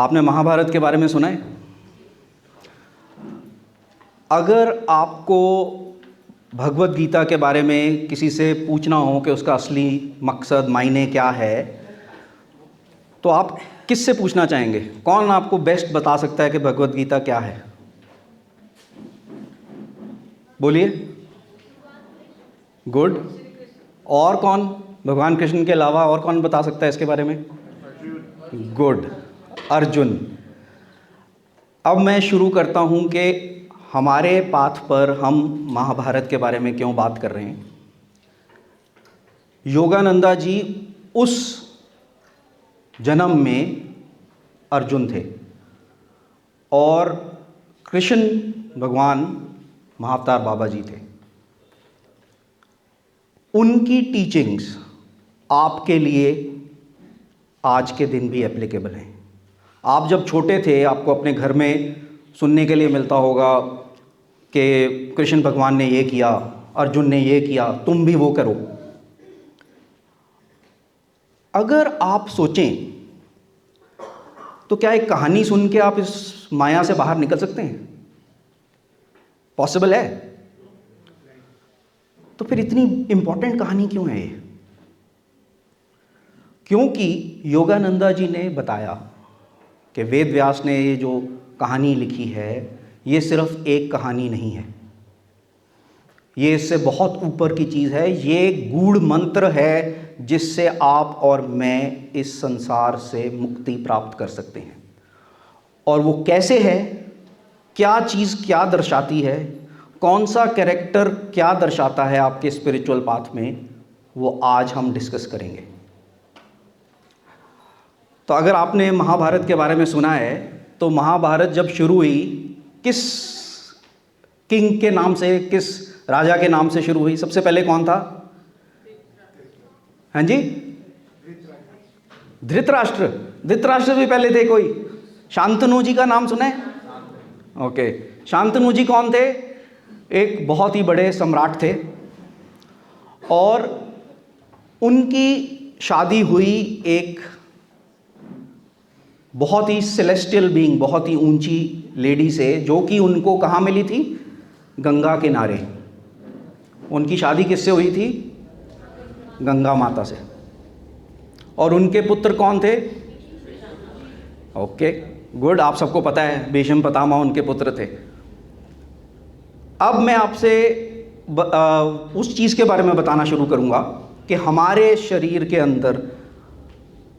आपने महाभारत के बारे में सुना है? अगर आपको भगवत गीता के बारे में किसी से पूछना हो कि उसका असली मकसद मायने क्या है, तो आप किससे पूछना चाहेंगे? कौन आपको बेस्ट बता सकता है कि भगवत गीता क्या है? बोलिए। गुड। और कौन? भगवान कृष्ण के अलावा और कौन बता सकता है इसके बारे में? गुड, अर्जुन। अब मैं शुरू करता हूं कि हमारे पाथ पर हम महाभारत के बारे में क्यों बात कर रहे हैं। योगानंदा जी उस जन्म में अर्जुन थे और कृष्ण भगवान महाअवतार बाबा जी थे। उनकी टीचिंग्स आपके लिए आज के दिन भी एप्लीकेबल हैं। आप जब छोटे थे, आपको अपने घर में सुनने के लिए मिलता होगा कि कृष्ण भगवान ने ये किया, अर्जुन ने ये किया, तुम भी वो करो। अगर आप सोचें तो क्या एक कहानी सुन के आप इस माया से बाहर निकल सकते हैं? पॉसिबल है? तो फिर इतनी इंपॉर्टेंट कहानी क्यों है ये? क्योंकि योगानंदा जी ने बताया कि वेद व्यास ने ये जो कहानी लिखी है, ये सिर्फ एक कहानी नहीं है, ये इससे बहुत ऊपर की चीज़ है। ये गूढ़ मंत्र है जिससे आप और मैं इस संसार से मुक्ति प्राप्त कर सकते हैं। और वो कैसे है, क्या चीज़ क्या दर्शाती है, कौन सा कैरेक्टर क्या दर्शाता है आपके स्पिरिचुअल पाथ में, वो आज हम डिस्कस करेंगे। तो अगर आपने महाभारत के बारे में सुना है, तो महाभारत जब शुरू हुई, किस किंग के नाम से, किस राजा के नाम से शुरू हुई? सबसे पहले कौन था? हाँ जी, धृतराष्ट्र। धृतराष्ट्र भी पहले थे कोई? शांतनु जी का नाम सुना है? ओके, शांतनु जी कौन थे? एक बहुत ही बड़े सम्राट थे और उनकी शादी हुई एक बहुत ही सेलेस्टियल बीइंग, बहुत ही ऊंची लेडी से, जो कि उनको कहाँ मिली थी? गंगा किनारे। उनकी शादी किससे हुई थी? गंगा माता से। और उनके पुत्र कौन थे? ओके, गुड, आप सबको पता है, भीष्म पितामह उनके पुत्र थे। अब मैं आपसे उस चीज़ के बारे में बताना शुरू करूंगा कि हमारे शरीर के अंदर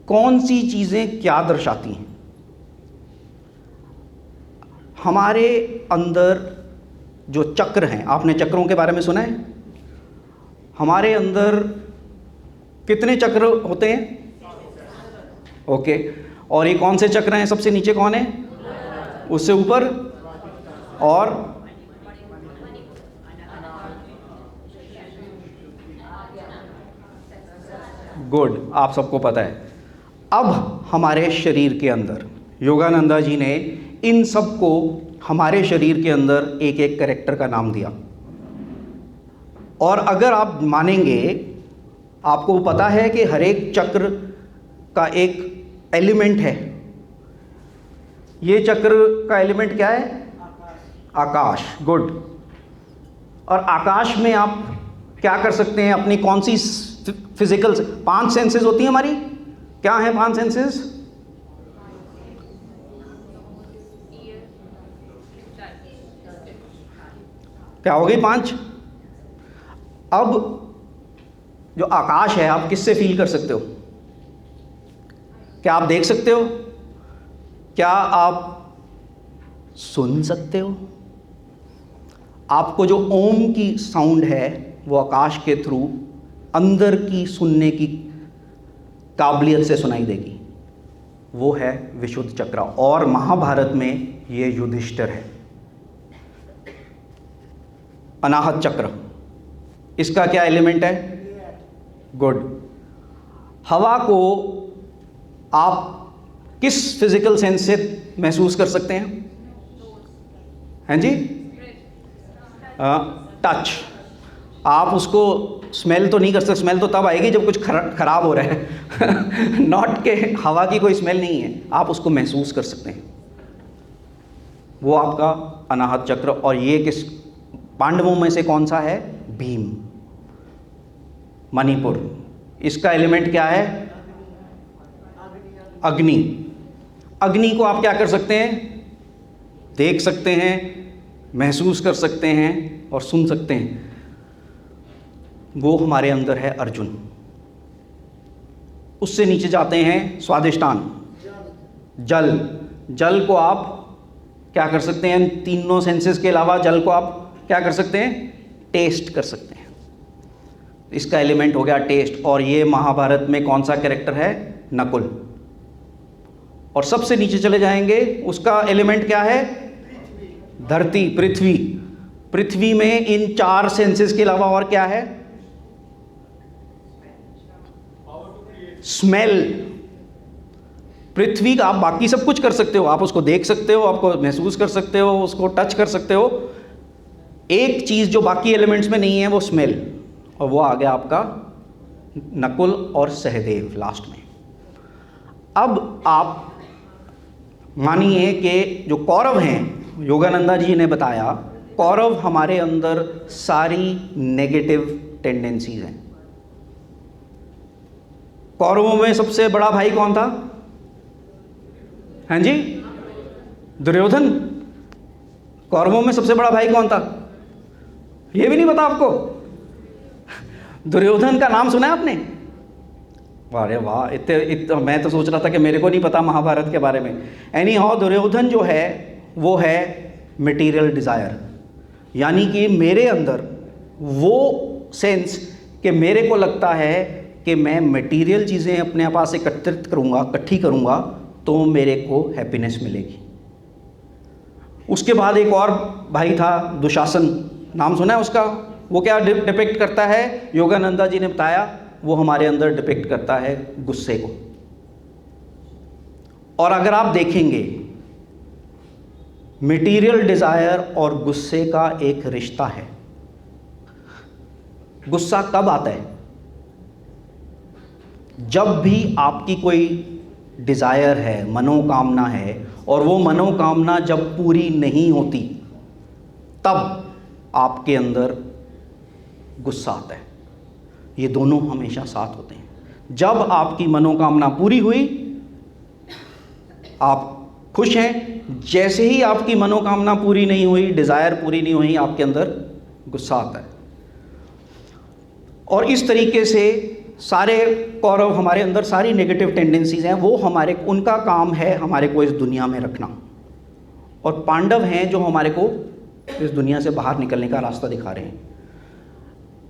कौन सी चीज़ें क्या दर्शाती हैं। हमारे अंदर जो चक्र हैं, आपने चक्रों के बारे में सुना है? हमारे अंदर कितने चक्र होते हैं? ओके, और ये कौन से चक्र हैं? सबसे नीचे कौन है? उससे ऊपर? और गुड, आप सबको पता है। अब हमारे शरीर के अंदर योगानंदा जी ने इन सब को हमारे शरीर के अंदर एक एक कैरेक्टर का नाम दिया। और अगर आप मानेंगे, आपको पता है कि हर एक चक्र का एक एलिमेंट है। ये चक्र का एलिमेंट क्या है? आकाश। गुड। और आकाश में आप क्या कर सकते हैं? अपनी कौन सी फिजिकल 5 सेंसेस होती हैं हमारी? क्या है 5 सेंसेस? क्या हो गई? 5। अब जो आकाश है, आप किससे फील कर सकते हो? क्या आप देख सकते हो? क्या आप सुन सकते हो? आपको जो ओम की साउंड है, वो आकाश के थ्रू अंदर की सुनने की काबिलियत से सुनाई देगी। वो है विशुद्ध चक्र। और महाभारत में ये युधिष्ठिर है, अनाहत चक्र। इसका क्या एलिमेंट है? गुड। हवा को आप किस फिजिकल सेंस से महसूस कर सकते हैं? हैं जी? टच। आप उसको स्मेल तो नहीं कर सकते, स्मेल तो तब आएगी जब कुछ खराब हो रहा है नॉट के हवा की कोई स्मेल नहीं है, आप उसको महसूस कर सकते हैं। वो आपका अनाहत चक्र। और ये किस पांडवों में से कौन सा है? भीम। मणिपुर, इसका एलिमेंट क्या है? अग्नि। अग्नि को आप क्या कर सकते हैं? देख सकते हैं, महसूस कर सकते हैं और सुन सकते हैं। वो हमारे अंदर है अर्जुन। उससे नीचे जाते हैं स्वादिष्टान, जल। जल को आप क्या कर सकते हैं? तीनों सेंसेस के अलावा जल को आप क्या कर सकते हैं? टेस्ट कर सकते हैं। इसका एलिमेंट हो गया टेस्ट। और ये महाभारत में कौन सा कैरेक्टर है? नकुल। और सबसे नीचे चले जाएंगे, उसका एलिमेंट क्या है? धरती, पृथ्वी। पृथ्वी में इन 4 सेंसेस के अलावा और क्या है? स्मेल। पृथ्वी का आप बाकी सब कुछ कर सकते हो, आप उसको देख सकते हो, आपको महसूस कर सकते हो, उसको टच कर सकते हो। एक चीज जो बाकी एलिमेंट्स में नहीं है वो स्मेल। और वो आ गया आपका नकुल और सहदेव लास्ट में। अब आप मानिए कि जो कौरव हैं, योगानंदा जी ने बताया, कौरव हमारे अंदर सारी नेगेटिव टेंडेंसीज हैं। कौरवों में सबसे बड़ा भाई कौन था? हाँ जी, दुर्योधन। कौरवों में सबसे बड़ा भाई कौन था? ये भी नहीं पता आपको? दुर्योधन का नाम सुना है आपने? अरे वाह, इतने मैं तो सोच रहा था कि मेरे को नहीं पता महाभारत के बारे में। एनी हाउ, दुर्योधन जो है वो है मटेरियल डिज़ायर। यानी कि मेरे अंदर वो सेंस कि मेरे को लगता है कि मैं मटेरियल चीज़ें अपने पास एकत्रित करूँगा, इकट्ठी करूँगा तो मेरे को हैप्पीनेस मिलेगी। उसके बाद एक और भाई था दुशासन, नाम सुना है उसका? वो क्या डिपिक्ट करता है? योगानंदा जी ने बताया, वो हमारे अंदर डिपिक्ट करता है गुस्से को। और अगर आप देखेंगे, मटेरियल डिजायर और गुस्से का एक रिश्ता है। गुस्सा कब आता है? जब भी आपकी कोई डिजायर है, मनोकामना है, और वो मनोकामना जब पूरी नहीं होती तब आपके अंदर गुस्सा आता है। ये दोनों हमेशा साथ होते हैं। जब आपकी मनोकामना पूरी हुई, आप खुश हैं। जैसे ही आपकी मनोकामना पूरी नहीं हुई, डिजायर पूरी नहीं हुई, आपके अंदर गुस्सा आता है। और इस तरीके से सारे कौरव, हमारे अंदर सारी नेगेटिव टेंडेंसीज हैं, वो हमारे, उनका काम है हमारे को इस दुनिया में रखना। और पांडव हैं जो हमारे को इस दुनिया से बाहर निकलने का रास्ता दिखा रहे हैं।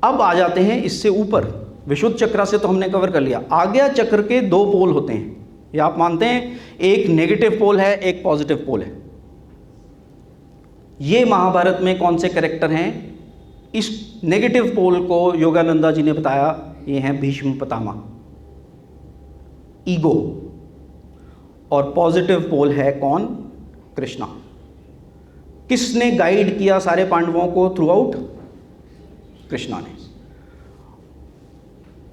अब आ जाते हैं इससे ऊपर, विशुद्ध चक्र से तो हमने कवर कर लिया। आज्ञा चक्र के 2 पोल होते हैं, ये आप मानते हैं? एक नेगेटिव पोल है, एक पॉजिटिव पोल है। ये महाभारत में कौन से कैरेक्टर हैं? इस नेगेटिव पोल को योगानंदा जी ने बताया, ये हैं भीष्म पितामह, ईगो। और पॉजिटिव पोल है कौन? कृष्णा। किसने गाइड किया सारे पांडवों को थ्रू आउट? कृष्णा ने।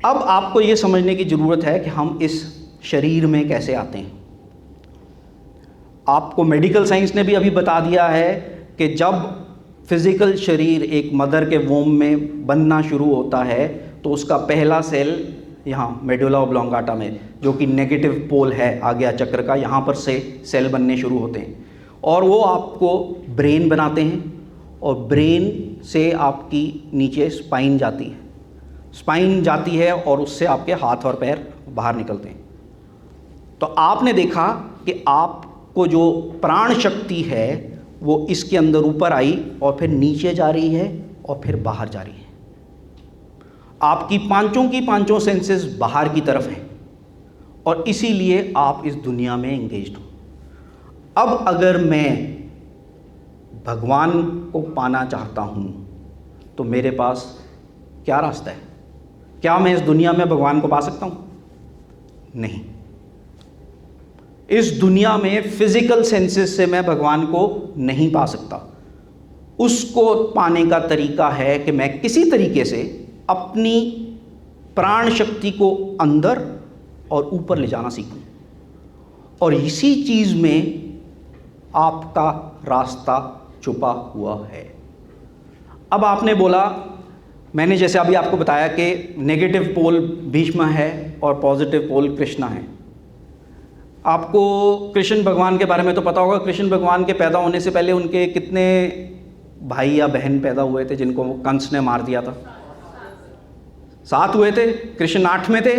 अब आपको यह समझने की जरूरत है कि हम इस शरीर में कैसे आते हैं। आपको मेडिकल साइंस ने भी अभी बता दिया है कि जब फिजिकल शरीर एक मदर के वोम में बनना शुरू होता है तो उसका पहला सेल यहाँ मेडुला ऑब्लोंगाटा में, जो कि नेगेटिव पोल है आज्ञा चक्र का, यहाँ पर से सेल बनने शुरू होते हैं और वो आपको ब्रेन बनाते हैं। और ब्रेन से आपकी नीचे स्पाइन जाती है, स्पाइन जाती है और उससे आपके हाथ और पैर बाहर निकलते हैं। तो आपने देखा कि आपको जो प्राण शक्ति है वो इसके अंदर ऊपर आई और फिर नीचे जा रही है और फिर बाहर जा रही है। आपकी पांचों सेंसेस बाहर की तरफ हैं और इसीलिए आप इस दुनिया में एंगेज्ड हो। अब अगर मैं भगवान को पाना चाहता हूँ तो मेरे पास क्या रास्ता है? क्या मैं इस दुनिया में भगवान को पा सकता हूँ? नहीं। इस दुनिया में फिजिकल सेंसेस से मैं भगवान को नहीं पा सकता। उसको पाने का तरीका है कि मैं किसी तरीके से अपनी प्राण शक्ति को अंदर और ऊपर ले जाना सीखूं, और इसी चीज़ में आपका रास्ता छुपा हुआ है। अब आपने बोला, मैंने जैसे अभी आपको बताया कि नेगेटिव पोल भीष्म है और पॉजिटिव पोल कृष्णा है। आपको कृष्ण भगवान के बारे में तो पता होगा। कृष्ण भगवान के पैदा होने से पहले उनके कितने भाई या बहन पैदा हुए थे जिनको कंस ने मार दिया था? 7 हुए थे, कृष्ण 8 में थे।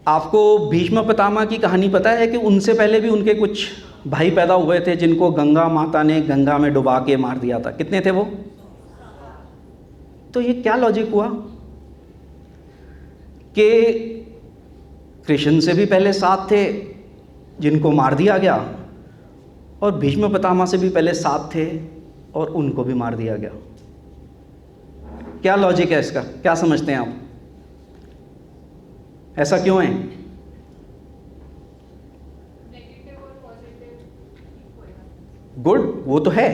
आपको भीष्म पितामह की कहानी पता है कि उनसे पहले भी उनके कुछ भाई पैदा हुए थे जिनको गंगा माता ने गंगा में डुबा के मार दिया था। कितने थे वो? तो ये क्या लॉजिक हुआ कि कृष्ण से भी पहले 7 थे जिनको मार दिया गया, और भीष्म पितामह से भी पहले 7 थे और उनको भी मार दिया गया। क्या लॉजिक है इसका? क्या समझते हैं आप? ऐसा क्यों है? गुड, वो तो है।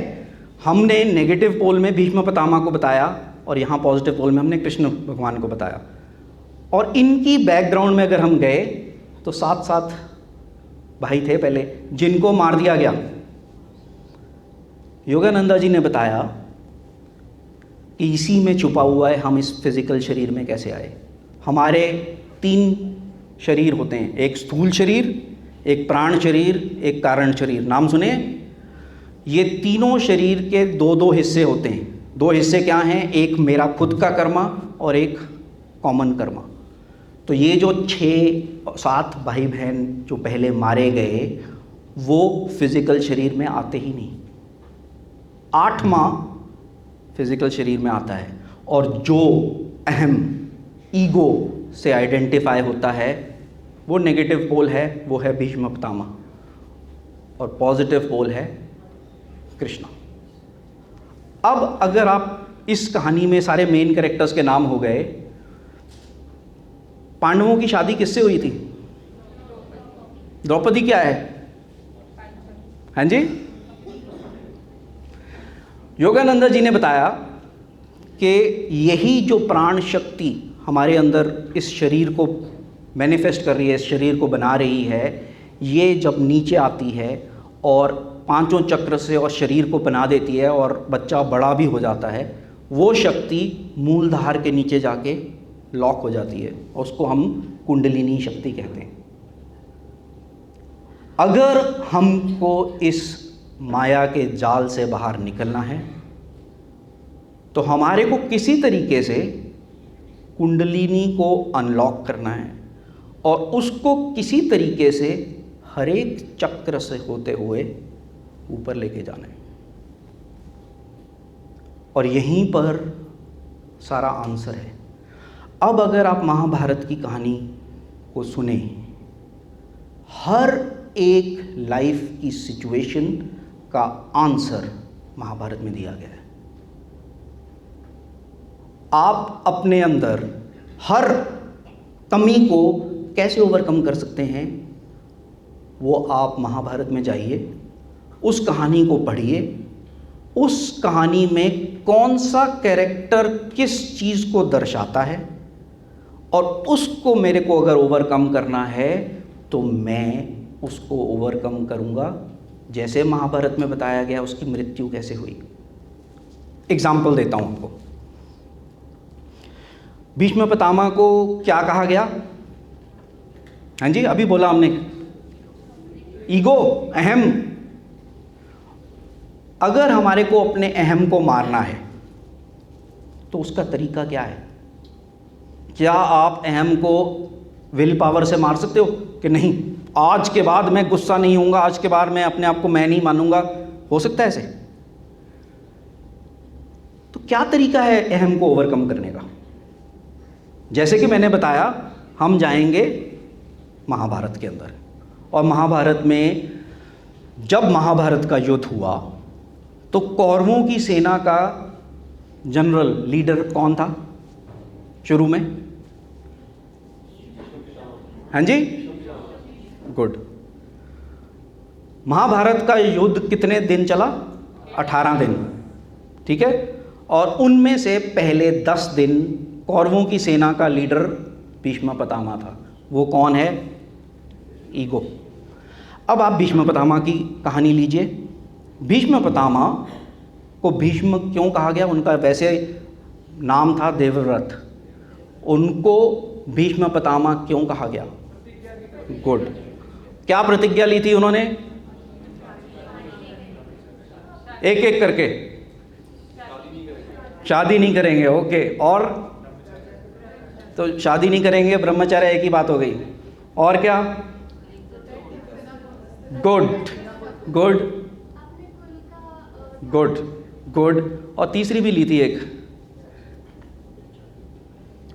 हमने नेगेटिव पोल में भीष्म पितामह को बताया और यहाँ पॉजिटिव पोल में हमने कृष्ण भगवान को बताया। और इनकी बैकग्राउंड में अगर हम गए तो 7 भाई थे पहले जिनको मार दिया गया। योगानंदा जी ने बताया कि इसी में छुपा हुआ है हम इस फिजिकल शरीर में कैसे आए। हमारे 3 शरीर होते हैं, एक स्थूल शरीर, एक प्राण शरीर, एक कारण शरीर। नाम सुने? ये तीनों शरीर के 2-2 हिस्से होते हैं। 2 हिस्से क्या हैं? एक मेरा खुद का कर्मा और एक कॉमन कर्मा। तो ये जो 6-7 भाई बहन जो पहले मारे गए वो फिजिकल शरीर में आते ही नहीं। 8वां फिजिकल शरीर में आता है, और जो अहम ईगो से आइडेंटिफाई होता है वो नेगेटिव पोल है, वो है भीष्म पितामह, और पॉजिटिव पोल है कृष्णा। अब अगर आप इस कहानी में सारे मेन कैरेक्टर्स के नाम हो गए, पांडवों की शादी किससे हुई थी? द्रौपदी क्या है? हाँ जी, योगानंदा जी ने बताया कि यही जो प्राण शक्ति हमारे अंदर इस शरीर को मैनिफेस्ट कर रही है, इस शरीर को बना रही है, ये जब नीचे आती है और 5 चक्र से और शरीर को बना देती है और बच्चा बड़ा भी हो जाता है, वो शक्ति मूलधार के नीचे जाके लॉक हो जाती है, और उसको हम कुंडलिनी शक्ति कहते हैं। अगर हमको इस माया के जाल से बाहर निकलना है तो हमारे को किसी तरीके से कुंडलिनी को अनलॉक करना है और उसको किसी तरीके से हर एक चक्र से होते हुए ऊपर लेके जाना है। और यहीं पर सारा आंसर है। अब अगर आप महाभारत की कहानी को सुने, हर एक लाइफ की सिचुएशन का आंसर महाभारत में दिया गया है। आप अपने अंदर हर कमी को कैसे ओवरकम कर सकते हैं, वो आप महाभारत में जाइए, उस कहानी को पढ़िए। उस कहानी में कौन सा कैरेक्टर किस चीज़ को दर्शाता है, और उसको मेरे को अगर ओवरकम करना है तो मैं उसको ओवरकम करूँगा। जैसे महाभारत में बताया गया उसकी मृत्यु कैसे हुई। एग्जाम्पल देता हूँ आपको। भीष्म पितामह को क्या कहा गया? हाँ जी, अभी बोला हमने, ईगो, अहम। अगर हमारे को अपने अहम को मारना है तो उसका तरीका क्या है? क्या आप अहम को विल पावर से मार सकते हो कि नहीं, आज के बाद मैं गुस्सा नहीं होऊंगा, आज के बाद मैं अपने आप को मैं नहीं मानूंगा? हो सकता है ऐसे? तो क्या तरीका है अहम को ओवरकम करने का? जैसे कि मैंने बताया, हम जाएंगे महाभारत के अंदर, और महाभारत में जब महाभारत का युद्ध हुआ तो कौरवों की सेना का जनरल लीडर कौन था शुरू में? हाँ जी, गुड। महाभारत का युद्ध कितने दिन चला? 18 दिन। ठीक है। और उनमें से पहले 10 दिन कौरवों की सेना का लीडर भीष्म पितामह था। वो कौन है? ईगो। अब आप भीष्म पितामह की कहानी लीजिए। भीष्म पितामह को भीष्म क्यों कहा गया? उनका वैसे नाम था देवव्रत, उनको भीष्म पितामह क्यों कहा गया? गुड। क्या प्रतिज्ञा ली थी उन्होंने? एक एक करके। शादी नहीं करेंगे, ओके। और तो शादी नहीं करेंगे, ब्रह्मचर्य, एक ही बात हो गई। और क्या? Good good good good. और तीसरी भी ली थी एक,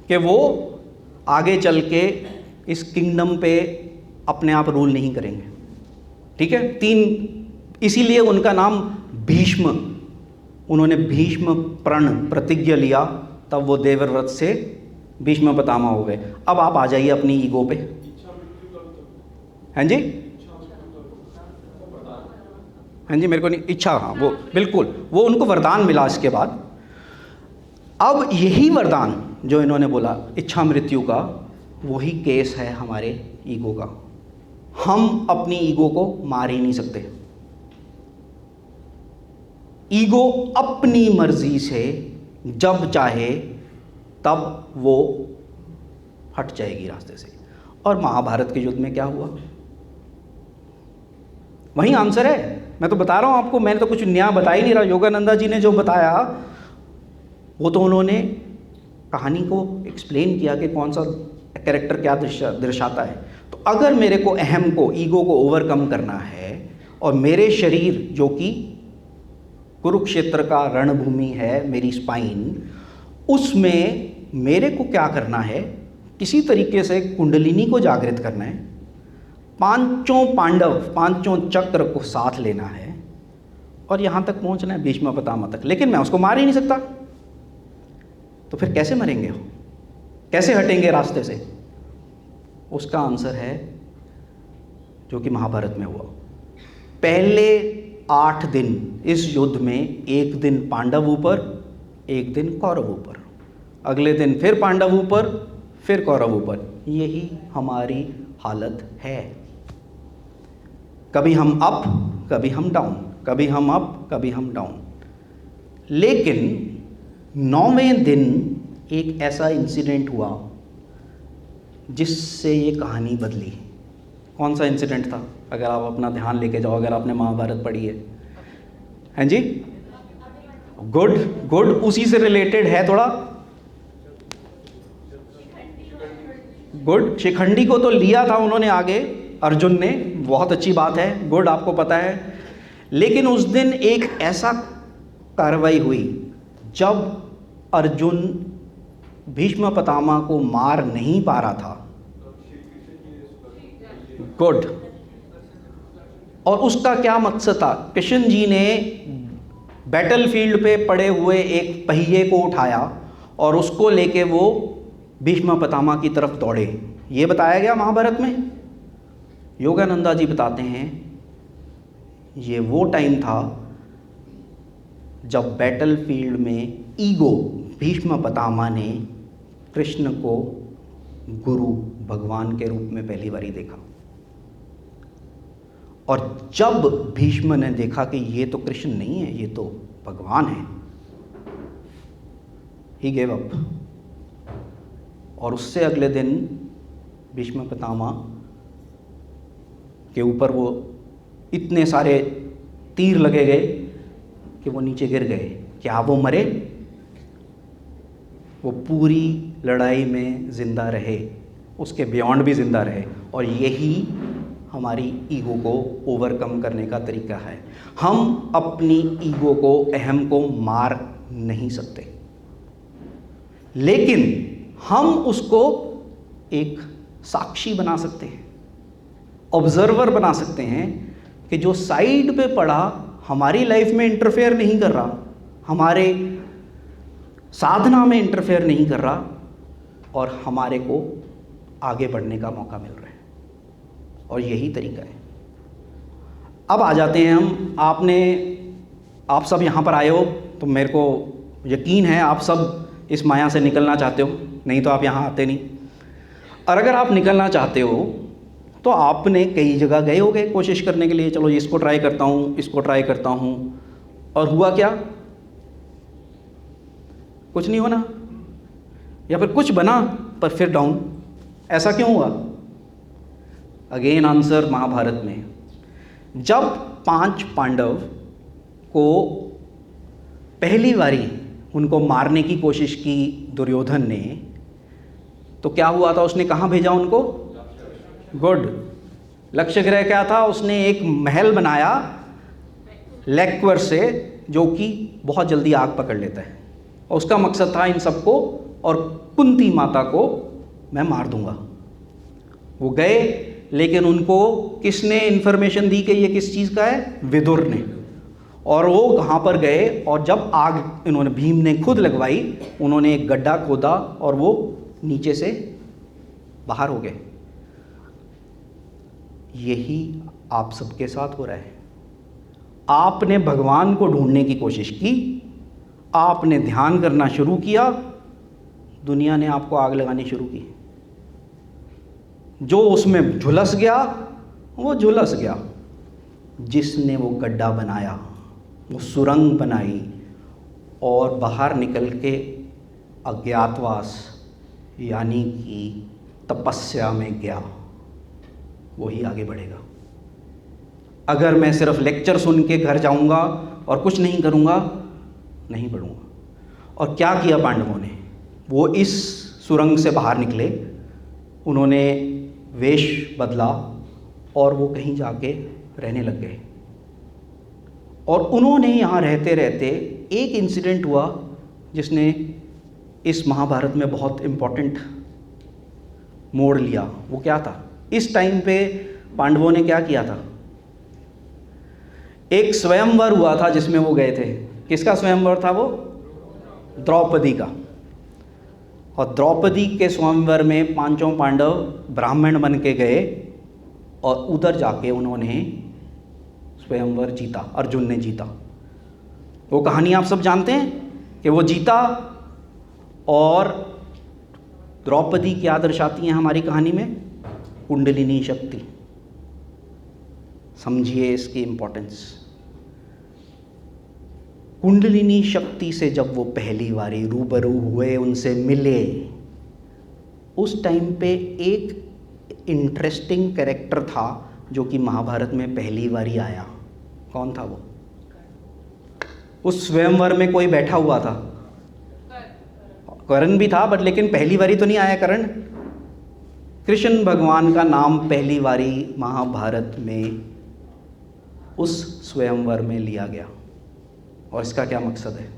कि वो आगे चल के इस किंगडम पे अपने आप रूल नहीं करेंगे। ठीक है, 3, इसीलिए उनका नाम भीष्म। उन्होंने भीष्म प्रण प्रतिज्ञा लिया, तब वो देवव्रत से भीष्म पितामह हो गए। अब आप आ जाइए अपनी ईगो पे। हैं जी? हाँ जी, मेरे को नहीं इच्छा, हाँ वो बिल्कुल, वो उनको वरदान मिला इसके बाद। अब यही वरदान जो इन्होंने बोला इच्छा मृत्यु का, वही केस है हमारे ईगो का। हम अपनी ईगो को मार ही नहीं सकते। ईगो अपनी मर्जी से जब चाहे तब वो हट जाएगी रास्ते से। और महाभारत के युद्ध में क्या हुआ? वही आंसर है। मैं तो बता रहा हूं आपको, मैंने तो कुछ नया बता ही नहीं रहा। योगानंदा जी ने जो बताया वो तो उन्होंने कहानी को एक्सप्लेन किया कि कौन सा कैरेक्टर क्या दर्शाता है। तो अगर मेरे को अहम को, ईगो को ओवरकम करना है, और मेरे शरीर जो कि कुरुक्षेत्र का रणभूमि है, मेरी स्पाइन, उसमें मेरे को क्या करना है? किसी तरीके से कुंडलिनी को जागृत करना है, पांचों पांडव, पांचों चक्र को साथ लेना है, और यहाँ तक पहुँचना है भीष्म पितामह तक। लेकिन मैं उसको मार ही नहीं सकता, तो फिर कैसे मरेंगे हो? कैसे हटेंगे रास्ते से? उसका आंसर है जो कि महाभारत में हुआ। पहले 8 दिन इस युद्ध में, एक दिन पांडव ऊपर, एक दिन कौरव ऊपर, अगले दिन फिर पांडव ऊपर, फिर कौरव ऊपर। यही हमारी हालत है। कभी हम अप, कभी हम डाउन, कभी हम अप, कभी हम डाउन। लेकिन 9वें दिन एक ऐसा इंसिडेंट हुआ जिससे ये कहानी बदली। कौन सा इंसिडेंट था? अगर आप अपना ध्यान लेके जाओ, अगर आपने महाभारत पढ़ी है। हैं जी? गुड गुड, उसी से रिलेटेड है थोड़ा। गुड। शिखंडी को तो लिया था उन्होंने आगे, अर्जुन ने, बहुत अच्छी बात है, गुड, आपको पता है। लेकिन उस दिन एक ऐसा कार्रवाई हुई जब अर्जुन भीष्म पितामह को मार नहीं पा रहा था। गुड। और उसका क्या मकसद था? कृष्ण जी ने बैटलफील्ड पे पड़े हुए एक पहिए को उठाया और उसको लेके वो भीष्म पितामह की तरफ दौड़े। ये बताया गया महाभारत में। योगानंदा जी बताते हैं ये वो टाइम था जब बैटलफील्ड में ईगो, भीष्म पितामह ने कृष्ण को गुरु, भगवान के रूप में पहली बारी देखा। और जब भीष्म ने देखा कि ये तो कृष्ण नहीं है, ये तो भगवान है, ही गेव अप। और उससे अगले दिन भीष्म पितामह के ऊपर वो इतने सारे तीर लगे गए कि वो नीचे गिर गए। क्या वो मरे? वो पूरी लड़ाई में जिंदा रहे, उसके बियॉन्ड भी जिंदा रहे। और यही हमारी ईगो को ओवरकम करने का तरीका है। हम अपनी ईगो को, अहम को मार नहीं सकते, लेकिन हम उसको एक साक्षी बना सकते हैं, ऑब्जर्वर बना सकते हैं, कि जो साइड पे पड़ा, हमारी लाइफ में इंटरफेयर नहीं कर रहा, हमारे साधना में इंटरफेयर नहीं कर रहा, और हमारे को आगे बढ़ने का मौका मिल रहा है। और यही तरीका है। अब आ जाते हैं हम, आप सब यहाँ पर आए हो तो मेरे को यकीन है आप सब इस माया से निकलना चाहते हो, नहीं तो आप यहाँ आते नहीं। और अगर आप निकलना चाहते हो तो आपने कई जगह गए होगे कोशिश करने के लिए, चलो इसको ट्राई करता हूँ, इसको ट्राई करता हूँ, और हुआ क्या? कुछ नहीं होना, या फिर कुछ बना पर फिर डाउन। ऐसा क्यों हुआ? अगेन आंसर महाभारत में, जब 5 पांडव को पहली बारी उनको मारने की कोशिश की दुर्योधन ने, तो क्या हुआ था? उसने कहाँ भेजा उनको? गुड। लक्ष्य ग्रह क्या था? उसने एक महल बनाया लेक्वर से, जो कि बहुत जल्दी आग पकड़ लेता है, और उसका मकसद था इन सबको और कुंती माता को मैं मार दूंगा। वो गए, लेकिन उनको किसने इन्फॉर्मेशन दी कि ये किस चीज़ का है? विदुर ने। और वो कहाँ पर गए, और जब आग इन्होंने, भीम ने खुद लगवाई, उन्होंने एक गड्ढा खोदा और वो नीचे से बाहर हो गए। यही आप सबके साथ हो रहा है। आपने भगवान को ढूंढने की कोशिश की, आपने ध्यान करना शुरू किया, दुनिया ने आपको आग लगानी शुरू की। जो उसमें झुलस गया वो झुलस गया। जिसने वो गड्ढा बनाया, वो सुरंग बनाई और बाहर निकल के अज्ञातवास यानी कि तपस्या में गया, वही आगे बढ़ेगा। अगर मैं सिर्फ लेक्चर सुन के घर जाऊंगा और कुछ नहीं करूंगा, नहीं बढ़ूंगा। और क्या किया पांडवों ने? वो इस सुरंग से बाहर निकले, उन्होंने वेश बदला और वो कहीं जाके रहने लग गए। और उन्होंने यहाँ रहते रहते एक इंसिडेंट हुआ जिसने इस महाभारत में बहुत इम्पोर्टेंट मोड़ लिया। वो क्या था? इस टाइम पे पांडवों ने क्या किया था? एक स्वयंवर हुआ था जिसमें वो गए थे। किसका स्वयंवर था वो? द्रौपदी का। और द्रौपदी के स्वयंवर में 5 पांडव ब्राह्मण बन के गए और उधर जाके उन्होंने स्वयंवर जीता, अर्जुन ने जीता। वो कहानी आप सब जानते हैं कि वो जीता। और द्रौपदी क्या दर्शाती हैं हमारी कहानी में? कुंडलिनी शक्ति। समझिए इसकी इंपॉर्टेंस। कुंडलिनी शक्ति से जब वो पहली बारी रूबरू हुए, उनसे मिले, उस टाइम पे एक इंटरेस्टिंग कैरेक्टर था जो कि महाभारत में पहली बारी आया। कौन था वो? उस स्वयंवर में कोई बैठा हुआ था, कर्ण भी था, बट लेकिन पहली बारी तो नहीं आया कर्ण। कृष्ण भगवान का नाम पहली बारी महाभारत में उस स्वयंवर में लिया गया। और इसका क्या मकसद है?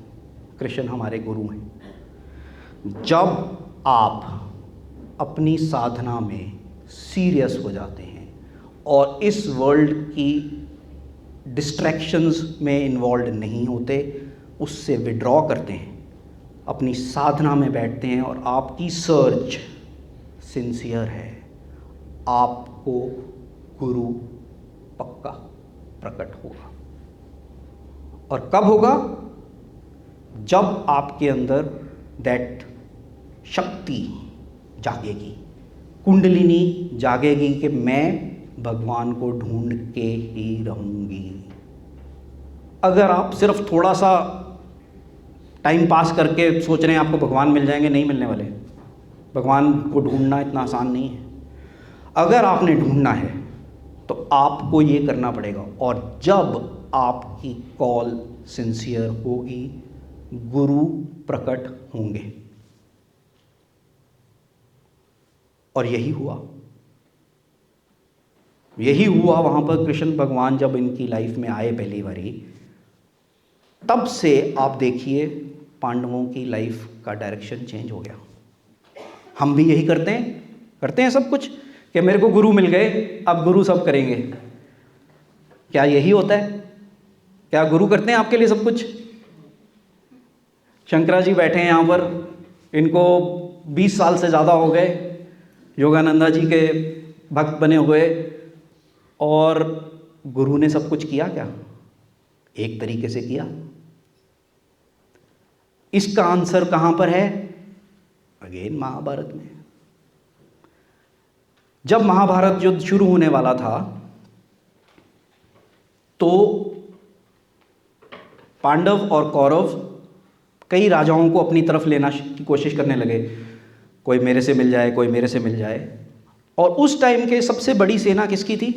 कृष्ण हमारे गुरु हैं। जब आप अपनी साधना में सीरियस हो जाते हैं और इस वर्ल्ड की डिस्ट्रैक्शंस में इन्वॉल्व नहीं होते, उससे विड्रॉ करते हैं, अपनी साधना में बैठते हैं और आपकी सर्च सिंसियर है, आपको गुरु पक्का प्रकट होगा। और कब होगा? जब आपके अंदर दैट शक्ति जागेगी, कुंडलिनी जागेगी कि मैं भगवान को ढूंढ के ही रहूंगी। अगर आप सिर्फ थोड़ा सा टाइम पास करके सोच रहे हैं आपको भगवान मिल जाएंगे, नहीं मिलने वाले। भगवान को ढूंढना इतना आसान नहीं है। अगर आपने ढूंढना है तो आपको ये करना पड़ेगा। और जब आपकी कॉल सिंसियर होगी, गुरु प्रकट होंगे। और यही हुआ वहाँ पर। कृष्ण भगवान जब इनकी लाइफ में आए पहली बारी, तब से आप देखिए पांडवों की लाइफ का डायरेक्शन चेंज हो गया। हम भी यही करते हैं सब कुछ कि मेरे को गुरु मिल गए, अब गुरु सब करेंगे। क्या यही होता है? क्या गुरु करते हैं आपके लिए सब कुछ? शंकरा जी बैठे हैं यहाँ पर, इनको 20 साल से ज़्यादा हो गए, योगानंदा जी के भक्त बने हुए, और गुरु ने सब कुछ किया क्या? एक तरीके से किया। इसका आंसर कहाँ पर है? अगेन महाभारत में। जब महाभारत युद्ध शुरू होने वाला था तो पांडव और कौरव कई राजाओं को अपनी तरफ लेना की कोशिश करने लगे, कोई मेरे से मिल जाए, कोई मेरे से मिल जाए। और उस टाइम के सबसे बड़ी सेना किसकी थी?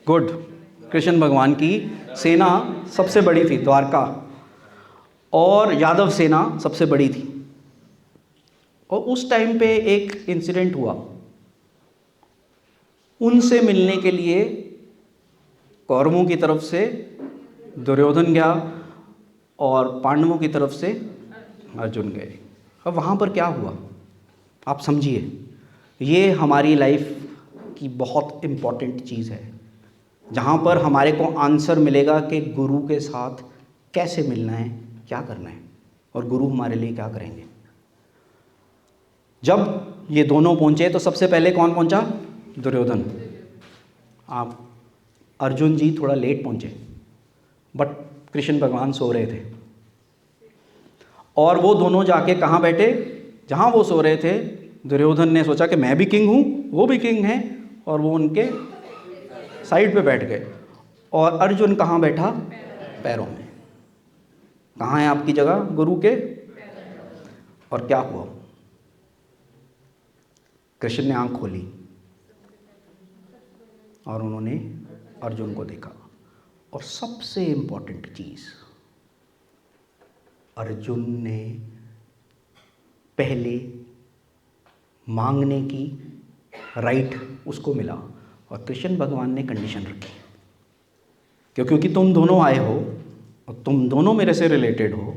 गुड, कृष्ण भगवान की सेना सबसे बड़ी थी, द्वारका, और यादव सेना सबसे बड़ी थी। और उस टाइम पे एक इंसिडेंट हुआ, उनसे मिलने के लिए कौरवों की तरफ से दुर्योधन गया और पांडवों की तरफ से अर्जुन गए। अब वहाँ पर क्या हुआ आप समझिए, ये हमारी लाइफ की बहुत इम्पॉर्टेंट चीज़ है, जहाँ पर हमारे को आंसर मिलेगा कि गुरु के साथ कैसे मिलना है, क्या करना है, और गुरु हमारे लिए क्या करेंगे। जब ये दोनों पहुँचे तो सबसे पहले कौन पहुँचा? दुर्योधन। आप अर्जुन जी थोड़ा लेट पहुँचे, बट कृष्ण भगवान सो रहे थे, और वो दोनों जाके कहाँ बैठे? जहाँ वो सो रहे थे। दुर्योधन ने सोचा कि मैं भी किंग हूँ, वो भी किंग हैं, और वो उनके साइड पे बैठ गए। और अर्जुन कहाँ बैठा? पैरों में। कहाँ है आपकी जगह? गुरु के। और क्या हुआ? कृष्ण ने आंख खोली और उन्होंने अर्जुन को देखा। और सबसे इम्पोर्टेंट चीज़, अर्जुन ने पहले मांगने की राइट उसको मिला, और कृष्ण भगवान ने कंडीशन रखी, क्योंकि तुम दोनों आए हो और तुम दोनों मेरे से रिलेटेड हो।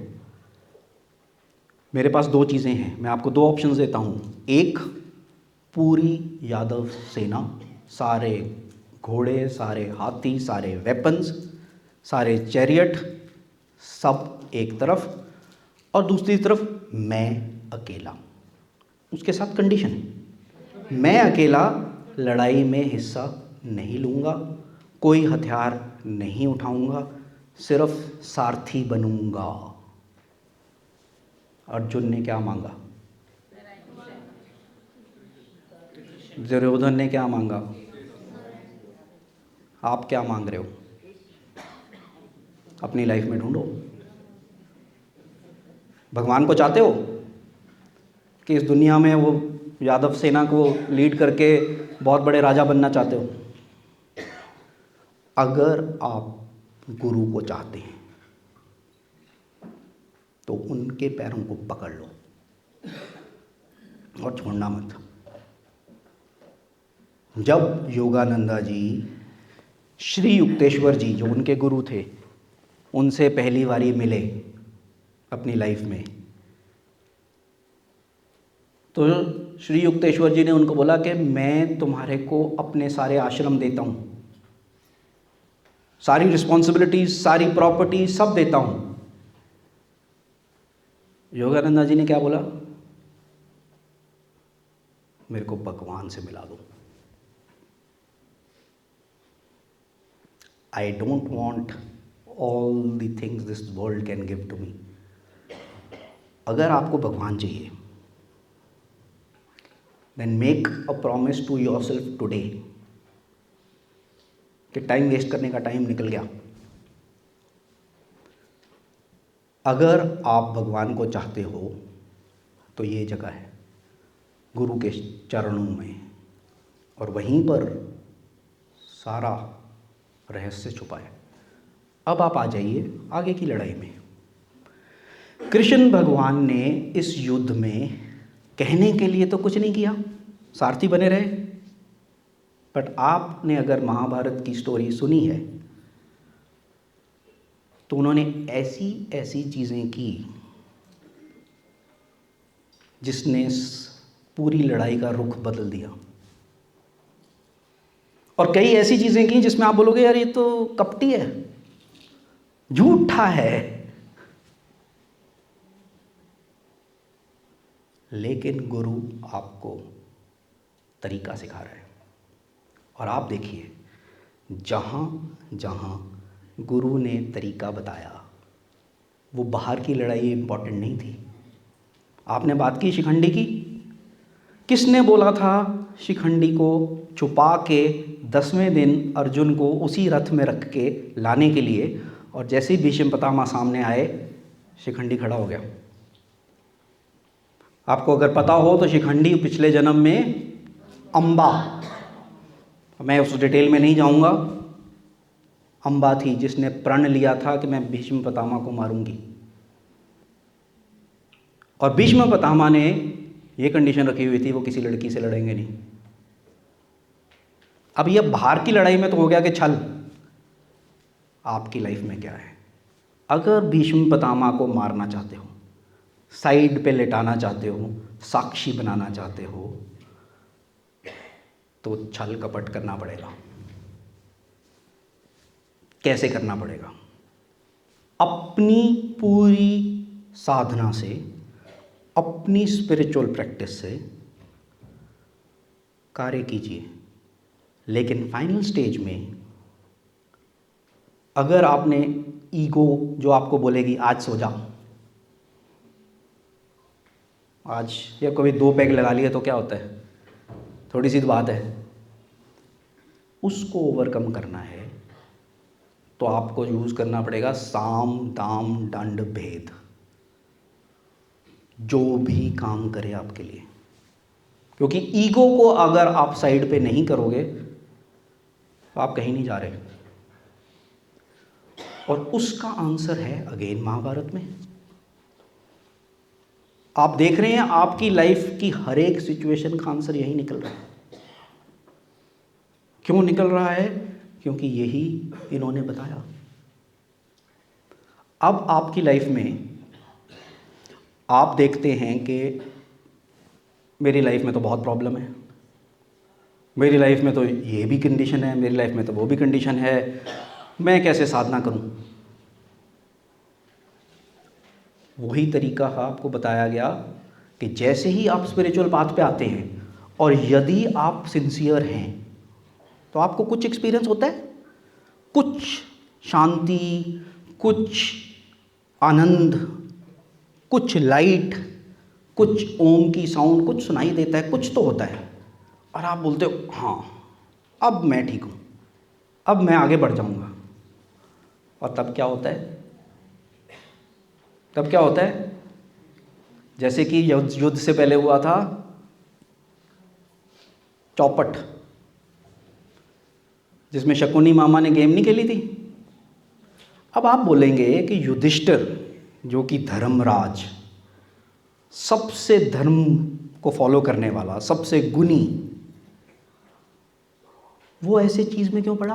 मेरे पास दो चीज़ें हैं, मैं आपको दो ऑप्शंस देता हूँ। एक, पूरी यादव सेना, सारे घोड़े, सारे हाथी, सारे वेपन्स, सारे चैरियट, सब एक तरफ, और दूसरी तरफ मैं अकेला। उसके साथ कंडीशन, मैं अकेला लड़ाई में हिस्सा नहीं लूँगा, कोई हथियार नहीं उठाऊँगा, सिर्फ सारथी बनूँगा। अर्जुन ने क्या मांगा? दुर्योधन ने क्या मांगा? आप क्या मांग रहे हो? अपनी लाइफ में ढूंढो। भगवान को चाहते हो कि इस दुनिया में वो यादव सेना को लीड करके बहुत बड़े राजा बनना चाहते हो? अगर आप गुरु को चाहते हैं तो उनके पैरों को पकड़ लो और छोड़ना मत। जब योगानंदा जी श्री युक्तेश्वर जी, जो उनके गुरु थे, उनसे पहली बारी मिले अपनी लाइफ में, तो श्री युक्तेश्वर जी ने उनको बोला कि मैं तुम्हारे को अपने सारे आश्रम देता हूँ, सारी रिस्पॉन्सिबिलिटीज, सारी प्रॉपर्टी सब देता हूँ। योगानंदा जी ने क्या बोला? मेरे को भगवान से मिला दो। I don't want all the things this world can give to me. अगर आपको भगवान चाहिए, then make a promise to yourself today कि टाइम वेस्ट करने का टाइम निकल गया। अगर आप भगवान को चाहते हो तो ये जगह है गुरु के चरणों में, और वहीं पर सारा रहस्य छुपा है। अब आप आ जाइए आगे की लड़ाई में। कृष्ण भगवान ने इस युद्ध में कहने के लिए तो कुछ नहीं किया, सारथी बने रहे। बट आपने अगर महाभारत की स्टोरी सुनी है तो उन्होंने ऐसी ऐसी चीज़ें की जिसने पूरी लड़ाई का रुख बदल दिया, और कई ऐसी चीज़ें की जिसमें आप बोलोगे यार ये तो कपटी है, झूठा है, लेकिन गुरु आपको तरीका सिखा रहा है। और आप देखिए, जहाँ जहाँ गुरु ने तरीका बताया वो बाहर की लड़ाई इम्पॉर्टेंट नहीं थी। आपने बात की शिखंडी की, किसने बोला था शिखंडी को छुपा के 10वें दिन अर्जुन को उसी रथ में रख के लाने के लिए, और जैसे ही भीष्म पितामह सामने आए शिखंडी खड़ा हो गया। आपको अगर पता हो तो शिखंडी पिछले जन्म में अम्बा, मैं उस डिटेल में नहीं जाऊंगा, अम्बा थी जिसने प्रण लिया था कि मैं भीष्म पितामह को मारूंगी। और भीष्म पितामह ने ये कंडीशन रखी हुई थी वो किसी लड़की से लड़ेंगे नहीं। अब ये बाहर की लड़ाई में तो हो गया कि छल, आपकी लाइफ में क्या है? अगर भीष्म पितामह को मारना चाहते हो, साइड पे लेटाना चाहते हो, साक्षी बनाना चाहते हो, तो छल कपट करना पड़ेगा। कैसे करना पड़ेगा? अपनी पूरी साधना से, अपनी स्पिरिचुअल प्रैक्टिस से कार्य कीजिए, लेकिन फाइनल स्टेज में अगर आपने ईगो जो आपको बोलेगी आज सो जा, आज या कभी 2 पैग लगा लिए तो क्या होता है, थोड़ी सी बात है, उसको ओवरकम करना है तो आपको यूज़ करना पड़ेगा साम दाम दंड भेद, जो भी काम करे आपके लिए। क्योंकि ईगो को अगर आप साइड पे नहीं करोगे तो आप कहीं नहीं जा रहे। और उसका आंसर है अगेन महाभारत में। आप देख रहे हैं आपकी लाइफ की हर एक सिचुएशन का आंसर यही निकल रहा है। क्यों निकल रहा है? क्योंकि यही इन्होंने बताया। अब आपकी लाइफ में आप देखते हैं कि मेरी लाइफ में तो बहुत प्रॉब्लम है, मेरी लाइफ में तो ये भी कंडीशन है, मेरी लाइफ में तो वो भी कंडीशन है, मैं कैसे साधना करूं? वही तरीका आपको बताया गया कि जैसे ही आप स्पिरिचुअल पाथ पे आते हैं और यदि आप सिंसियर हैं तो आपको कुछ एक्सपीरियंस होता है, कुछ शांति, कुछ आनंद, कुछ लाइट, कुछ ओम की साउंड, कुछ सुनाई देता है, कुछ तो होता है। और आप बोलते हो हाँ अब मैं ठीक हूँ, अब मैं आगे बढ़ जाऊँगा। और तब क्या होता है? तब क्या होता है? जैसे कि युद्ध से पहले हुआ था चौपट, जिसमें शकुनी मामा ने गेम नहीं खेली थी। अब आप बोलेंगे कि युधिष्ठिर जो कि धर्मराज, सबसे धर्म को फॉलो करने वाला, सबसे गुणी, वो ऐसे चीज में क्यों पड़ा?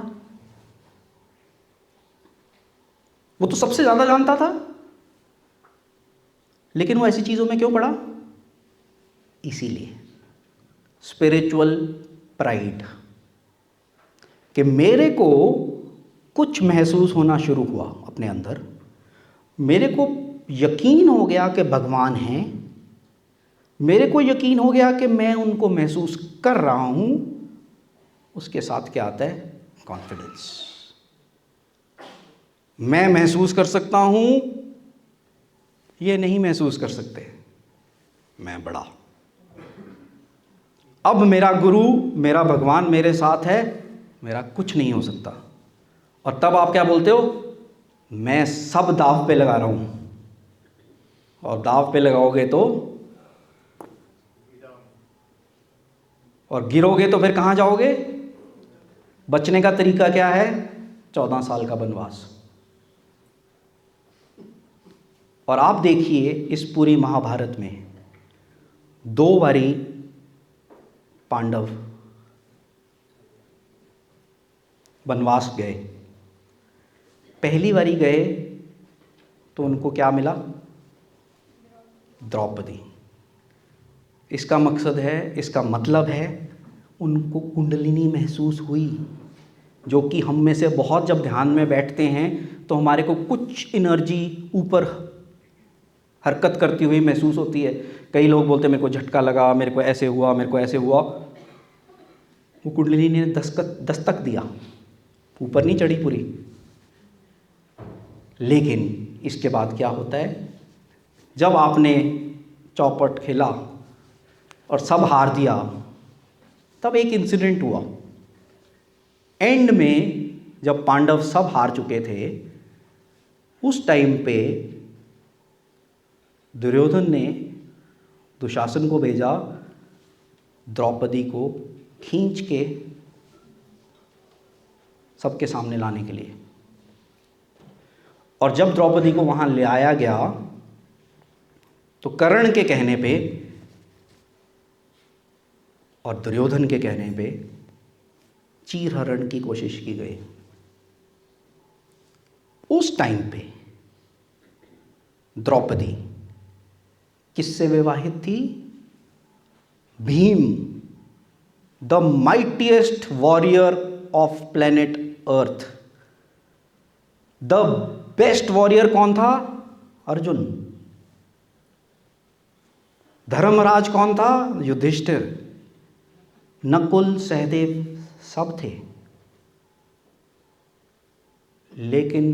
वो तो सबसे ज्यादा जानता था, लेकिन वो ऐसी चीजों में क्यों पड़ा? इसीलिए स्पिरिचुअल प्राइड, कि मेरे को कुछ महसूस होना शुरू हुआ अपने अंदर, मेरे को यकीन हो गया कि भगवान हैं, मेरे को यकीन हो गया कि मैं उनको महसूस कर रहा हूं। उसके साथ क्या आता है? कॉन्फिडेंस। मैं महसूस कर सकता हूं, ये नहीं महसूस कर सकते, मैं बड़ा। अब मेरा गुरु, मेरा भगवान मेरे साथ है, मेरा कुछ नहीं हो सकता। और तब आप क्या बोलते हो? मैं सब दाव पे लगा रहा हूं। और दाव पे लगाओगे तो, और गिरोगे तो फिर कहां जाओगे? बचने का तरीका क्या है? 14 साल का वनवास। और आप देखिए इस पूरी महाभारत में 2 बारी पांडव वनवास गए। पहली बारी गए तो उनको क्या मिला? द्रौपदी। इसका मकसद है, इसका मतलब है उनको कुंडलिनी महसूस हुई, जो कि हम में से बहुत जब ध्यान में बैठते हैं तो हमारे को कुछ एनर्जी ऊपर हरकत करती हुई महसूस होती है। कई लोग बोलते हैं मेरे को झटका लगा, मेरे को ऐसे हुआ, मेरे को ऐसे हुआ। वो कुंडलिनी ने दस्तक दिया, ऊपर नहीं चढ़ी पूरी। लेकिन इसके बाद क्या होता है, जब आपने चौपट खेला और सब हार दिया, तब एक इंसिडेंट हुआ। एंड में जब पांडव सब हार चुके थे, उस टाइम पे दुर्योधन ने दुशासन को भेजा द्रौपदी को खींच के सबके सामने लाने के लिए। और जब द्रौपदी को वहां ले आया गया तो कर्ण के कहने पे और दुर्योधन के कहने पे चीरहरण की कोशिश की गई। उस टाइम पे द्रौपदी किससे विवाहित थी? Bhim, the mightiest warrior of planet earth. The best warrior कौन था? अर्जुन। धर्मराज कौन था? युधिष्ठिर। नकुल, सहदेव सब थे। लेकिन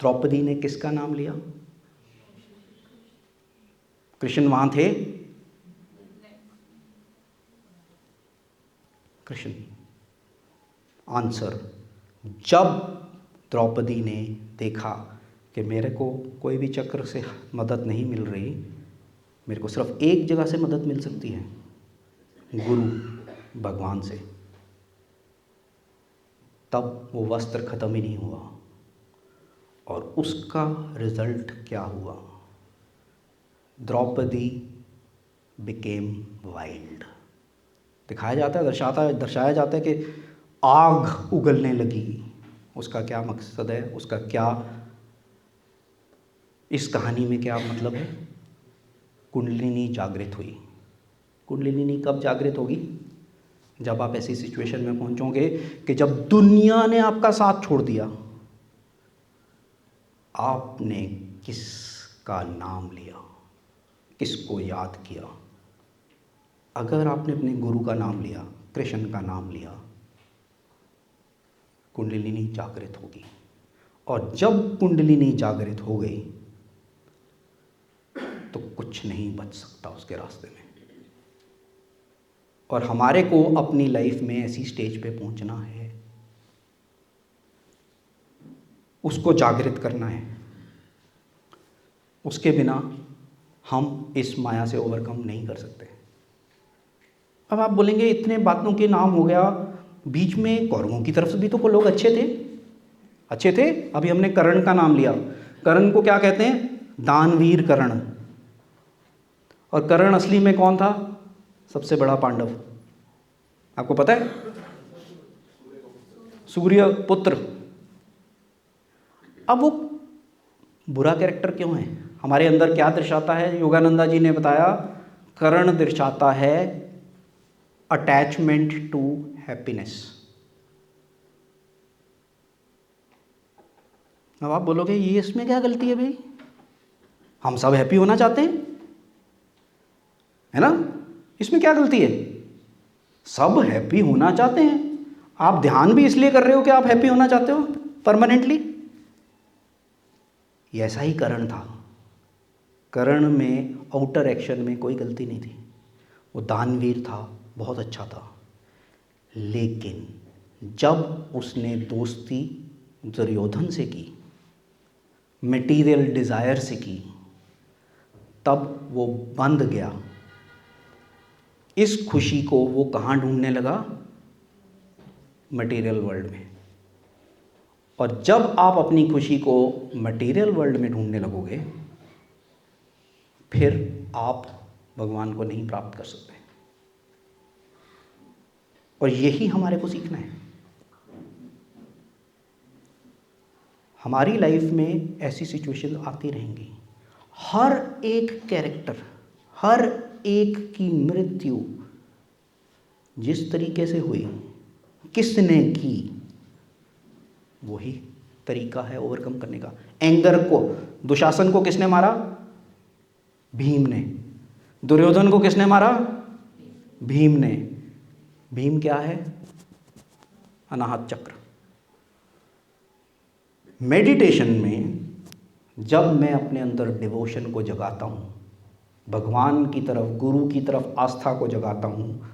द्रौपदी ने किसका नाम लिया? कृष्ण वहां थे? कृष्ण। आंसर, जब द्रौपदी ने देखा कि मेरे को कोई भी चक्र से मदद नहीं मिल रही, मेरे को सिर्फ एक जगह से मदद मिल सकती है, गुरु भगवान से, तब वो वस्त्र खत्म ही नहीं हुआ। और उसका रिजल्ट क्या हुआ? Draupadi became wild. दिखाया जाता है, दर्शाया जाता है कि आग उगलने लगी। उसका क्या मकसद है? उसका क्या, इस कहानी में क्या मतलब है? कुंडलिनी जागृत हुई। कुंडलिनी कब जागृत होगी? जब आप ऐसी सिचुएशन में पहुंचोगे कि जब दुनिया ने आपका साथ छोड़ दिया, आपने किसका नाम लिया, किसको याद किया? अगर आपने अपने गुरु का नाम लिया, कृष्ण का नाम लिया, कुंडलिनी जागृत होगी। और जब कुंडलिनी जागृत हो गई तो कुछ नहीं बच सकता उसके रास्ते में। और हमारे को अपनी लाइफ में ऐसी स्टेज पे पहुंचना है, उसको जागृत करना है। उसके बिना हम इस माया से ओवरकम नहीं कर सकते। अब आप बोलेंगे इतने बातों के नाम हो गया, बीच में कौरवों की तरफ से भी तो लोग अच्छे थे। अभी हमने कर्ण का नाम लिया। कर्ण को क्या कहते हैं? दानवीर कर्ण। और कर्ण असली में कौन था? सबसे बड़ा पांडव। आपको पता है? सूर्य पुत्र। अब वो बुरा कैरेक्टर क्यों है? हमारे अंदर क्या दर्शाता है? योगानंदा जी ने बताया, कर्ण दर्शाता है अटैचमेंट टू हैप्पीनेस। अब आप बोलोगे ये इसमें क्या गलती है भाई? हम सब हैप्पी होना चाहते हैं, है ना? इसमें क्या गलती है? सब हैप्पी होना चाहते हैं। आप ध्यान भी इसलिए कर रहे हो कि आप हैप्पी होना चाहते हो परमानेंटली। ऐसा ही कर्ण था। कर्ण में आउटर एक्शन में कोई गलती नहीं थी। वो दानवीर था, बहुत अच्छा था। लेकिन जब उसने दोस्ती दुर्योधन से की, मटेरियल डिज़ायर से की, तब वो बंध गया। इस खुशी को वो कहाँ ढूंढने लगा? मटेरियल वर्ल्ड में। और जब आप अपनी खुशी को मटेरियल वर्ल्ड में ढूंढने लगोगे, फिर आप भगवान को नहीं प्राप्त कर सकते। और यही हमारे को सीखना है। हमारी लाइफ में ऐसी सिचुएशन आती रहेंगी। हर एक कैरेक्टर, हर एक की मृत्यु जिस तरीके से हुई, किसने की, वही तरीका है ओवरकम करने का। एंगर को, दुशासन को किसने मारा? भीम ने। दुर्योधन को किसने मारा? भीम ने। भीम क्या है? अनाहत चक्र। मेडिटेशन में जब मैं अपने अंदर डिवोशन को जगाता हूँ, भगवान की तरफ, गुरु की तरफ आस्था को जगाता हूँ,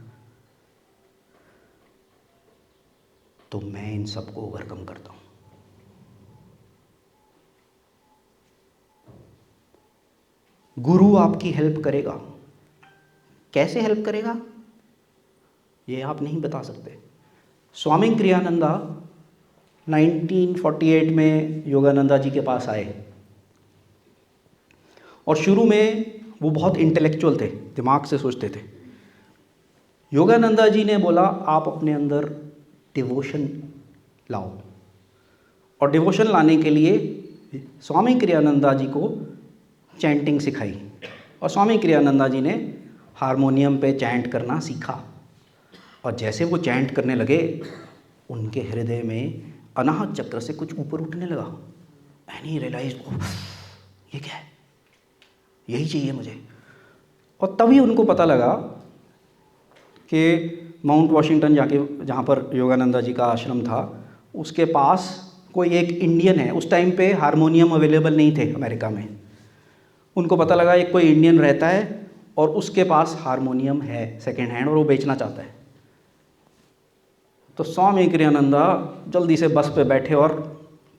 तो मैं इन सबको ओवरकम करता हूँ। गुरु आपकी हेल्प करेगा। कैसे हेल्प करेगा ये आप नहीं बता सकते। स्वामी क्रियानंदा 1948 में योगानंदा जी के पास आए और शुरू में वो बहुत इंटेलेक्चुअल थे, दिमाग से सोचते थे। योगानंदा जी ने बोला आप अपने अंदर डिवोशन लाओ, और डिवोशन लाने के लिए स्वामी क्रियानंदा जी को चैंटिंग सिखाई, और स्वामी क्रियानंदा जी ने हारमोनियम पे चैंट करना सीखा। और जैसे वो चैंट करने लगे, उनके हृदय में अनाहत चक्र से कुछ ऊपर उठने लगा। एंड ही रियलाइज, ये क्या है, यही चाहिए मुझे। और तभी उनको पता लगा कि माउंट वॉशिंगटन जाके, जहाँ पर योगानंदा जी का आश्रम था, उसके पास कोई एक इंडियन है। उस टाइम पे हारमोनियम अवेलेबल नहीं थे अमेरिका में। उनको पता लगा एक कोई इंडियन रहता है और उसके पास हारमोनियम है सेकेंड हैंड, और वो बेचना चाहता है। तो स्वामी क्रियानंदा जल्दी से बस पे बैठे और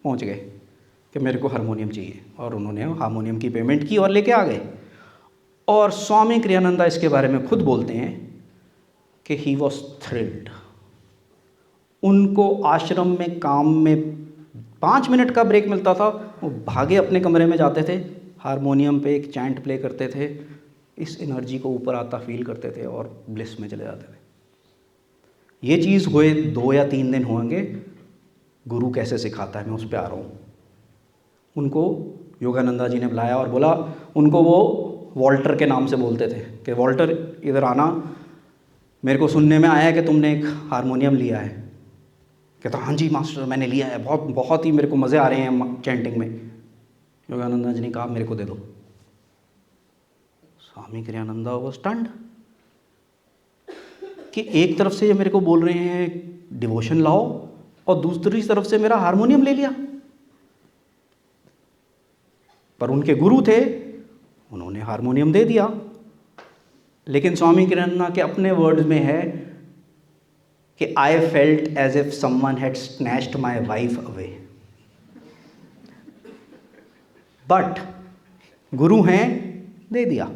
पहुंच गए कि मेरे को हारमोनियम चाहिए, और उन्होंने हारमोनियम की पेमेंट की और लेके आ गए। और स्वामी क्रियानंदा इसके बारे में खुद बोलते हैं कि ही वॉज थ्रिल्ड। उनको आश्रम में काम में 5 मिनट का ब्रेक मिलता था, वो भागे अपने कमरे में जाते थे, हारमोनियम पे एक चैंट प्ले करते थे, इस एनर्जी को ऊपर आता फील करते थे और ब्लिस में चले जाते थे। ये चीज़ हुए 2 या 3 दिन होंगे। गुरु कैसे सिखाता है मैं उस पर आ रहा हूँ। उनको योगानंदा जी ने बुलाया और बोला, उनको वो वॉल्टर के नाम से बोलते थे कि वॉल्टर इधर आना, मेरे को सुनने में आया है कि तुमने एक हारमोनियम लिया है। कहता हाँ जी मास्टर मैंने लिया है, बहुत बहुत ही मेरे को मज़े आ रहे हैं चैंटिंग में। योगानंदा जी ने कहा मेरे को दे दो। स्वामी क्रियानंदा वो स्टंड कि एक तरफ से ये मेरे को बोल रहे हैं डिवोशन लाओ, और दूसरी तरफ से मेरा हारमोनियम ले लिया। पर उनके गुरु थे, उन्होंने हारमोनियम दे दिया। लेकिन स्वामी क्रियानंदा के अपने वर्ड्स में है कि I felt as if someone had snatched my wife away. But गुरु हैं, दे दिया।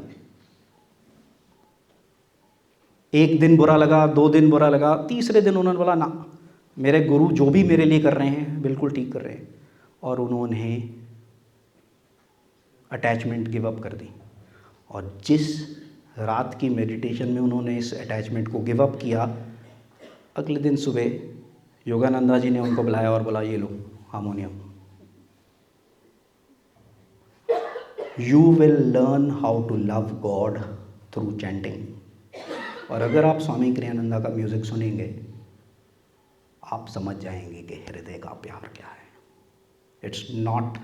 1 दिन बुरा लगा, 2 दिन बुरा लगा, तीसरे दिन उन्होंने बोला ना, मेरे गुरु जो भी मेरे लिए कर रहे हैं बिल्कुल ठीक कर रहे हैं। और उन्होंने अटैचमेंट गिव अप कर दी। और जिस रात की मेडिटेशन में उन्होंने इस अटैचमेंट को गिव अप किया, अगले दिन सुबह योगानंदा जी ने उनको बुलाया और बोला ये लो harmonium, you will learn how to love God through chanting. और अगर आप स्वामी क्रियानंदा का म्यूज़िक सुनेंगे, आप समझ जाएंगे कि हृदय का प्यार क्या है। It's not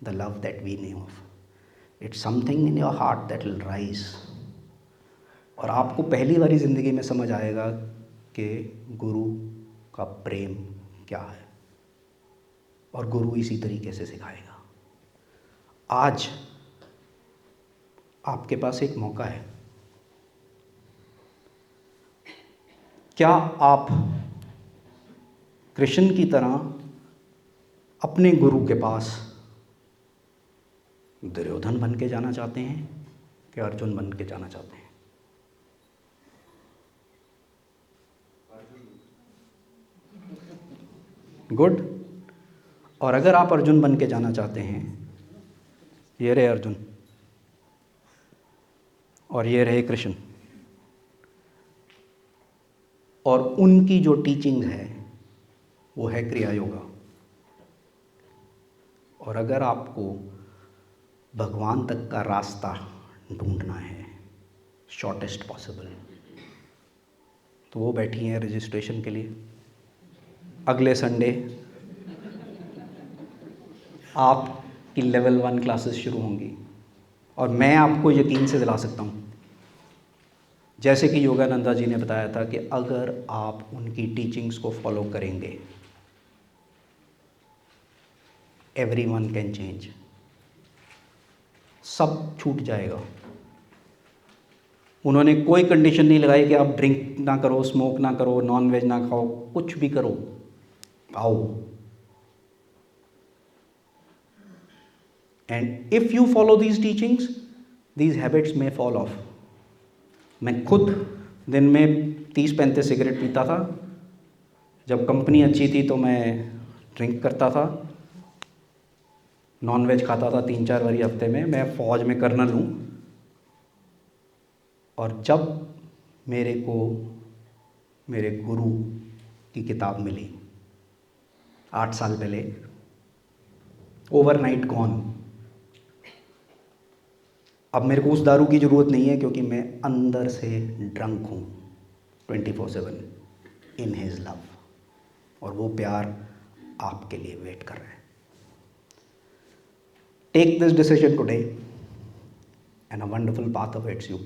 the love that we know of, it's something in your heart that will rise. और आपको पहली बारी ज़िंदगी में समझ आएगा कि गुरु का प्रेम क्या है, और गुरु इसी तरीके से सिखाएगा। आज आपके पास एक मौका है। क्या आप कृष्ण की तरह अपने गुरु के पास दुर्योधन बन के जाना चाहते हैं कि अर्जुन बन के जाना चाहते हैं? गुड। और अगर आप अर्जुन बन के जाना चाहते हैं, ये रहे अर्जुन और ये रहे कृष्ण, और उनकी जो टीचिंग है वो है क्रिया योगा। और अगर आपको भगवान तक का रास्ता ढूंढना है शॉर्टेस्ट पॉसिबल, तो वो बैठी हैं रजिस्ट्रेशन के लिए। अगले संडे आपकी लेवल 1 क्लासेस शुरू होंगी, और मैं आपको यकीन से दिला सकता हूँ, जैसे कि योगानंदा जी ने बताया था कि अगर आप उनकी टीचिंग्स को फॉलो करेंगे, एवरीवन कैन चेंज। सब छूट जाएगा। उन्होंने कोई कंडीशन नहीं लगाई कि आप ड्रिंक ना करो, स्मोक ना करो, नॉन वेज ना खाओ, कुछ भी करो, आओ। And if you follow these teachings, these habits में फॉल ऑफ। मैं खुद दिन में 30-35 सिगरेट पीता था। जब कंपनी अच्छी थी तो मैं ड्रिंक करता था, नॉन वेज खाता था 3-4 बारी हफ्ते में। मैं फ़ौज में कर्नल हूँ। और जब मेरे को मेरे गुरु की किताब मिली 8 साल पहले, ओवरनाइट गॉन। अब मेरे को उस दारू की ज़रूरत नहीं है, क्योंकि मैं अंदर से ड्रंक हूँ 24/7 इन हिज लव। और वो प्यार आपके लिए वेट कर रहा है। Take this decision today and a wonderful path awaits you.